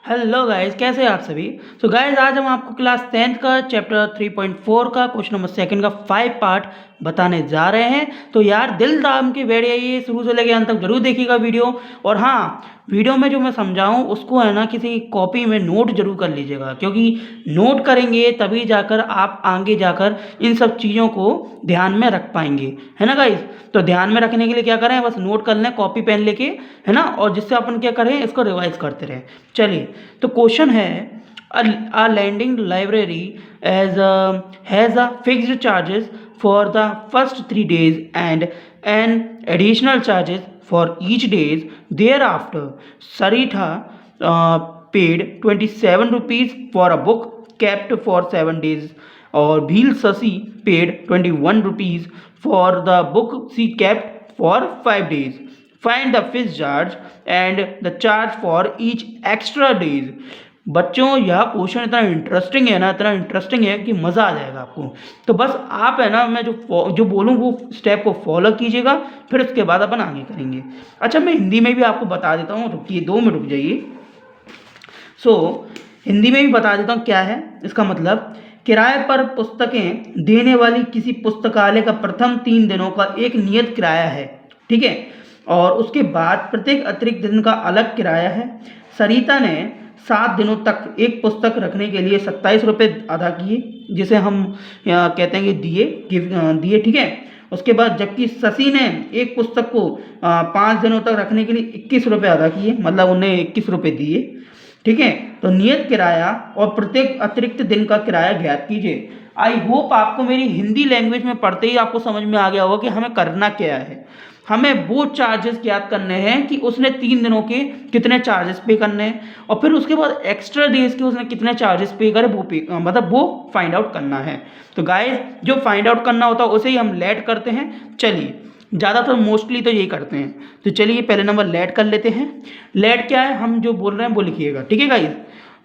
Hello guys, कैसे हैं आप सभी। सो गाइस, आज हम आपको क्लास 10th का चैप्टर 3.4 का क्वेश्चन नंबर सेकंड का 5 पार्ट बताने जा रहे हैं। तो यार दिल थाम के बैठ जाइए, शुरू से लेकर अंत तक जरूर देखिएगा वीडियो। और हाँ, वीडियो में जो मैं समझाऊं उसको है ना किसी कॉपी में नोट जरूर कर लीजिएगा, क्योंकि नोट करेंगे तभी जाकर आप आगे जाकर इन सब चीज़ों को ध्यान में रख पाएंगे, है ना गाइस। तो ध्यान में रखने के लिए क्या करें, बस नोट कर लें कॉपी पेन लेके, है ना, और जिससे अपन क्या करें, इसको रिवाइज करते रहें। चलिए, तो क्वेश्चन है, a lending library has a fixed charges for the first 3 days and an additional charges for each days thereafter. Sarita paid 27 rupees for a book kept for 7 days, or Bhil Sasi paid 21 rupees for the book she kept for 5 days. Find the fixed charge and the charge for each extra days. बच्चों, यह question इतना interesting है ना, इतना interesting है कि मज़ा आ जाएगा आपको। तो बस आप है ना, मैं जो बोलूँ वो स्टेप को फॉलो कीजिएगा, फिर उसके बाद अपन आगे करेंगे। अच्छा, मैं हिंदी में भी आपको बता देता हूँ, रुकिए 2 मिनट रुक जाइए। हिंदी में भी बता देता हूँ क्या है इसका मतलब। किराए पर पुस्तकें देने वाली किसी पुस्तकालय का प्रथम 3 दिनों का एक नियत किराया है, ठीक है, और उसके बाद प्रत्येक अतिरिक्त दिन का अलग किराया है। सरिता ने 7 दिनों तक एक पुस्तक रखने के लिए 27 रुपये अदा किए, जिसे हम कहते हैं कि दिए, ठीक है। उसके बाद जबकि शशि ने एक पुस्तक को 5 दिनों तक रखने के लिए 21 रुपये अदा किए, मतलब उन्हें 21 रुपये दिए, ठीक है। तो नियत किराया और प्रत्येक अतिरिक्त दिन का किराया ज्ञात कीजिए। आई होप आपको मेरी हिंदी लैंग्वेज में पढ़ते ही आपको समझ में आ गया होगा कि हमें करना क्या है। हमें वो चार्जेस ज्ञात करने हैं कि उसने 3 दिनों के कितने चार्जेस पे करने हैं, और फिर उसके बाद एक्स्ट्रा डेज के उसने कितने चार्जेस पे करे मतलब वो फाइंड आउट करना है। तो गाइस, जो फाइंड आउट करना होता है उसे ही हम लेट करते हैं। चलिए, ज़्यादातर मोस्टली तो यही करते हैं। तो चलिए पहले नंबर लेट कर लेते हैं। लेट क्या है, हम जो बोल रहे हैं वो लिखिएगा, ठीक है गाइस।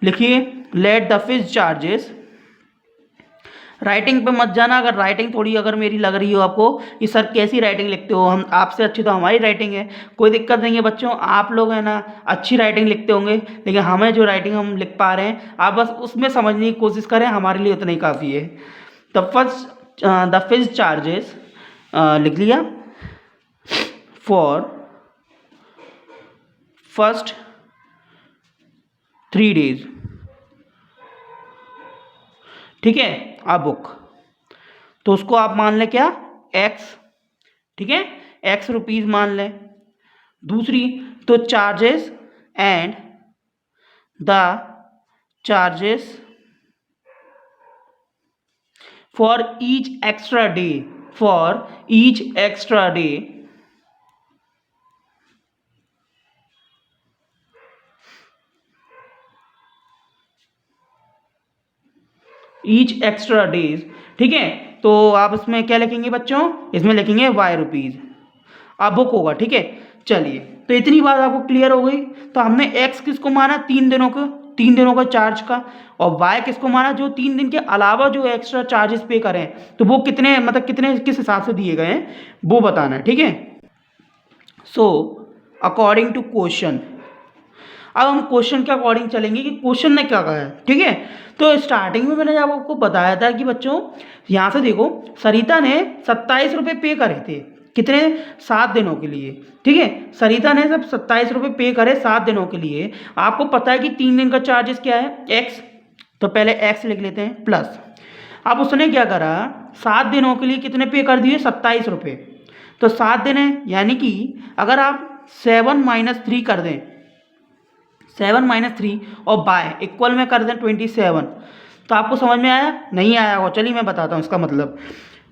लिखिए, let the fixed charges. Writing पे मत जाना, अगर राइटिंग थोड़ी अगर मेरी लग रही हो आपको कि सर कैसी राइटिंग लिखते हो, हम आपसे अच्छी तो हमारी राइटिंग है, कोई दिक्कत नहीं है बच्चों। आप लोग है ना अच्छी राइटिंग लिखते होंगे, लेकिन हमें जो राइटिंग हम लिख पा रहे हैं आप बस उसमें समझने की कोशिश करें, हमारे लिए उतना ही काफ़ी है। द फिक्स्ड चार्जेस लिख लिया फॉर फर्स्ट 3 days, ठीक है, आ बुक। तो उसको आप मान लें क्या, एक्स, ठीक है, एक्स रुपीज़ मान लें। दूसरी, तो charges and the charges for each extra day, for each extra day, each extra days, ठीक है। तो आप इसमें क्या लिखेंगे बच्चों, इसमें लिखेंगे वाई रुपीज़, आप बुक होगा, ठीक है। चलिए, तो इतनी बात आपको क्लियर हो गई। तो हमने एक्स किसको माना, 3 दिनों को, 3 दिनों का चार्ज का, और वाई किसको माना, जो 3 दिन के अलावा जो एक्स्ट्रा चार्जेस पे करें, तो वो कितने, मतलब कितने किस हिसाब से दिए गए हैं वो बताना है, ठीक है। सो अकॉर्डिंग टू क्वेश्चन, अब हम क्वेश्चन के अकॉर्डिंग चलेंगे कि क्वेश्चन ने क्या कहा है, ठीक है। तो स्टार्टिंग में मैंने जब आपको बताया था कि बच्चों यहाँ से देखो, सरिता ने 27 रुपये पे करे थे, कितने, 7 दिनों के लिए, ठीक है। सरिता ने जब 27 रुपये पे करे 7 दिनों के लिए, आपको पता है कि 3 दिन का चार्जेस क्या है, एक्स, तो पहले एक्स लिख लेते हैं प्लस। अब उसने क्या करा, 7 दिनों के लिए कितने पे कर दिए, 27 रुपये। तो 7 दिन है, यानी कि अगर आप 7 - 3 कर दें, 7 - 3 और बाय इक्वल में कर दें 27, तो आपको समझ में आया, नहीं आया हो, चलिए मैं बताता हूँ इसका मतलब।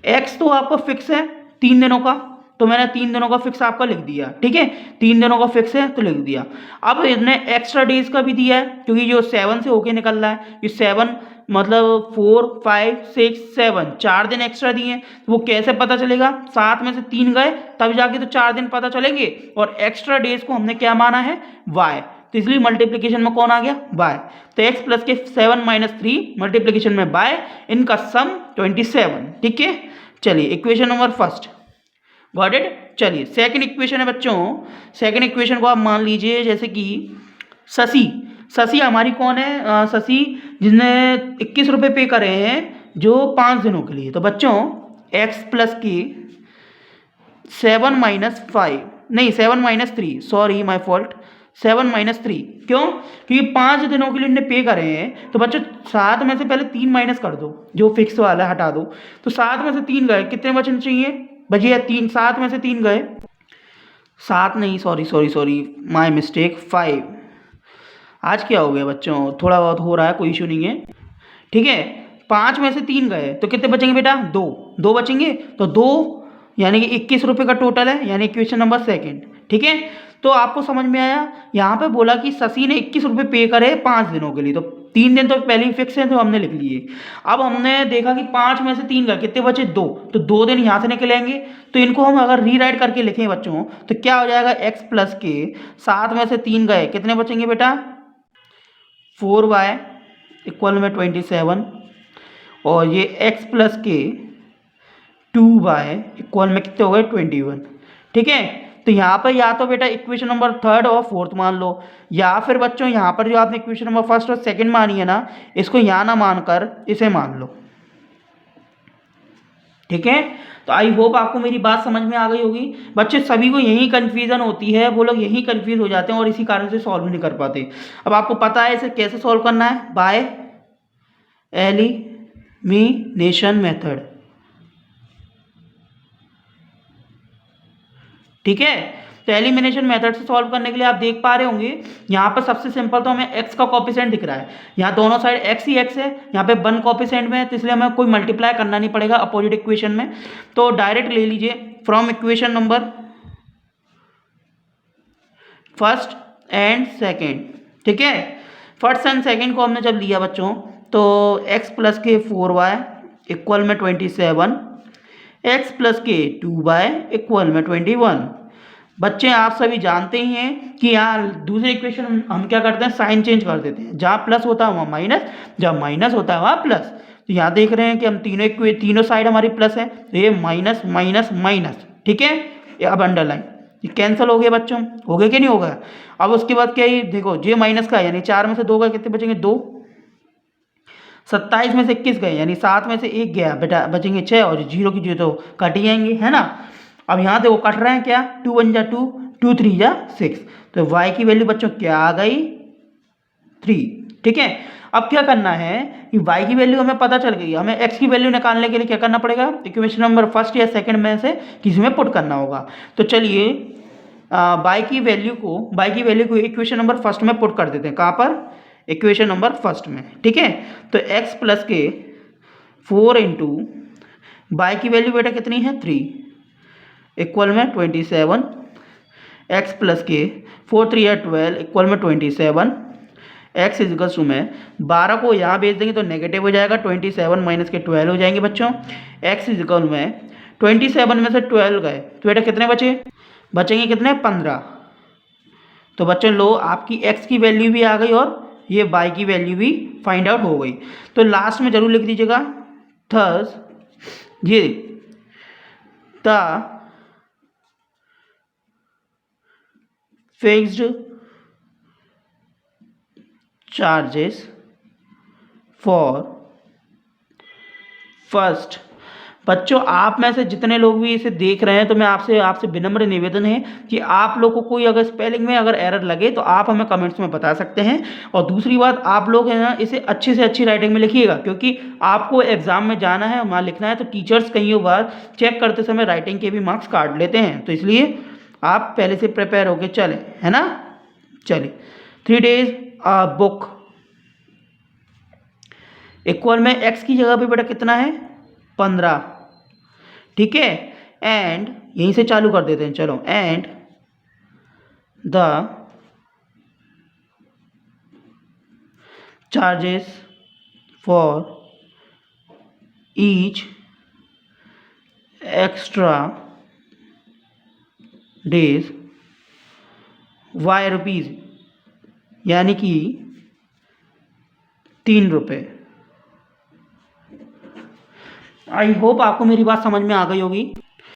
एक्स तो आपको फिक्स है 3 दिनों का, तो मैंने 3 दिनों का फिक्स आपका लिख दिया, ठीक है, 3 दिनों का फिक्स है तो लिख दिया। अब इसने एक्स्ट्रा डेज का भी दिया है, क्योंकि जो 7 से होके निकल रहा है, ये 7 मतलब 4 5 6 7 4 दिन एक्स्ट्रा दिए हैं। वो कैसे पता चलेगा, 7 में से 3 गए तब जाके तो 4 दिन पता चलेंगे, और एक्स्ट्रा डेज को हमने क्या माना है, वाई, तो इसलिए मल्टीप्लिकेशन में कौन आ गया, बाय। तो x प्लस के 7 - 3 मल्टीप्लिकेशन में बाय, इनका सम 27, ठीक है। चलिए equation number first, got it. चलिए सेकंड इक्वेशन है बच्चों, सेकंड इक्वेशन को आप मान लीजिए जैसे कि शशि शशि हमारी कौन है? शशि जिसने 21 रुपये पे करे हैं जो 5 दिनों के लिए। तो बच्चों एक्स प्लस की 7 माइनस 5 नहीं 7 minus 3, sorry my fault, 7 minus 3। क्यों? क्योंकि 5 दिनों के लिए इन्हें पे करे हैं। तो बच्चों 7 में से पहले 3 माइनस कर दो, जो फिक्स वाला है हटा दो। तो 7 में से 3 गए, कितने बचने चाहिए? बचिए 3, 7 में से 3 गए, 7 नहीं, सॉरी माई मिस्टेक, 5। आज क्या हो गया बच्चों? थोड़ा बहुत हो रहा है, कोई इशू नहीं है, ठीक है। 5 में से 3 गए तो कितने बचेंगे बेटा? 2 बचेंगे। तो 2 यानी कि 21 रुपये का टोटल है, यानी इक्वेशन नंबर सेकंड, ठीक है। तो आपको समझ में आया? यहाँ पे बोला कि शशि ने 21 रुपये पे करे 5 दिनों के लिए, तो 3 दिन तो पहले ही फिक्स है, तो हमने लिख लिए। अब हमने देखा कि 5 में से 3 गए, कितने बचे? 2, तो 2 दिन यहाँ से निकलेंगे। तो इनको हम अगर रीराइट करके लिखें बच्चों तो क्या हो जाएगा? एक्स प्लस के 7 में से 3 गए, कितने बचेंगे बेटा? 4y इक्वल में 27, और ये x प्लस के 2y इक्वल में कितने हो गए? 21, ठीक है। तो यहाँ पर या तो बेटा इक्वेशन नंबर थर्ड और फोर्थ मान लो, या फिर बच्चों यहाँ पर जो आपने इक्वेशन नंबर फर्स्ट और सेकंड मानी है ना, इसको यहाँ ना मानकर इसे मान लो, ठीक है। तो आई होप आपको मेरी बात समझ में आ गई होगी। बच्चे सभी को यही कन्फ्यूजन होती है, वो लोग यही कन्फ्यूज हो जाते हैं और इसी कारण से सॉल्व नहीं कर पाते। अब आपको पता है इसे कैसे सॉल्व करना है? बाय एलिमिनेशन मेथड, ठीक है। तो एलिमिनेशन मेथड से सॉल्व करने के लिए आप देख पा रहे होंगे यहाँ पर सबसे सिंपल तो हमें x का कॉफिशिएंट दिख रहा है, यहाँ दोनों साइड x ही x है, यहाँ पे 1 कॉफिशिएंट में है, तो इसलिए हमें कोई मल्टीप्लाई करना नहीं पड़ेगा अपोजिट इक्वेशन में। तो डायरेक्ट ले लीजिए from equation number first and second, ठीक है। फर्स्ट एंड सेकेंड को हमने जब लिया बच्चों तो x प्लस के 4y इक्वल में 27, x प्लस के 2y इक्वल में 21। बच्चे आप सभी जानते ही हैं कि यहाँ दूसरे इक्वेशन हम क्या करते हैं? साइन चेंज कर देते हैं, जहाँ प्लस होता है वहाँ माइनस, जहाँ माइनस होता है वहाँ प्लस। तो यहाँ देख रहे हैं कि हम तीनों साइड हमारी प्लस है, तो ये माइनस माइनस माइनस, ठीक है। ये अब अंडरलाइन, ये कैंसिल हो गया बच्चों, हो गया कि नहीं होगा? अब उसके बाद क्या है? देखो जे माइनस का यानी 4 में से 2 गए, कितने बचेंगे? 2। 27 में से 21 गए यानी 7 में से 1 गया बेटा, बचेंगे 6, और 0 की 0 तो कट ही जाएंगे, है ना। अब यहाँ देखो कट रहे हैं क्या? 2 1 जा 2, 2 3 जा 6, तो y की वैल्यू बच्चों क्या आ गई? 3, ठीक है। अब क्या करना है कि y की वैल्यू हमें पता चल गई, हमें x की वैल्यू निकालने के लिए क्या करना पड़ेगा? इक्वेशन नंबर फर्स्ट या सेकंड में से किसी में पुट करना होगा। तो चलिए y की वैल्यू को इक्वेशन नंबर फर्स्ट में पुट कर देते हैं। कहाँ पर? इक्वेशन नंबर फर्स्ट में, ठीक है। तो x प्लस के 4 इंटू y की वैल्यू बेटा कितनी है? 3 इक्वल में 27, x प्लस के 4 3 या 12 इक्वल में 27, x इजिकल्स टू में 12 को यहाँ भेज देंगे तो नेगेटिव हो जाएगा, 27 माइनस के 12 हो जाएंगे बच्चों। x इजिकल में 27 में से 12 गए तो बेटा कितने बचेंगे कितने? 15। तो बच्चों लो आपकी x की वैल्यू भी आ गई और ये y की वैल्यू भी फाइंड आउट हो गई। तो लास्ट में जरूर लिख दीजिएगा थस ये the fixed charges for first. बच्चों आप में से जितने लोग भी इसे देख रहे हैं तो मैं आपसे विनम्र निवेदन है कि आप लोग को कोई अगर स्पेलिंग में अगर एरर लगे तो आप हमें कमेंट्स में बता सकते हैं। और दूसरी बात, आप लोग है ना इसे अच्छी से अच्छी राइटिंग में लिखिएगा, क्योंकि आपको एग्जाम में जाना है, वहाँ लिखना है, तो टीचर्स कई बार चेक करते समय राइटिंग के भी मार्क्स काट लेते हैं। तो इसलिए आप पहले से प्रिपेयर होके चलें, है ना। चलिए 3 days बुक इक्वल में x की जगह पे बेटा कितना है? 15, ठीक है। एंड यहीं से चालू कर देते हैं, चलो। And the charges for each extra days ₹y, यानी कि 3 रुपये। आई होप आपको मेरी बात समझ में आ गई होगी।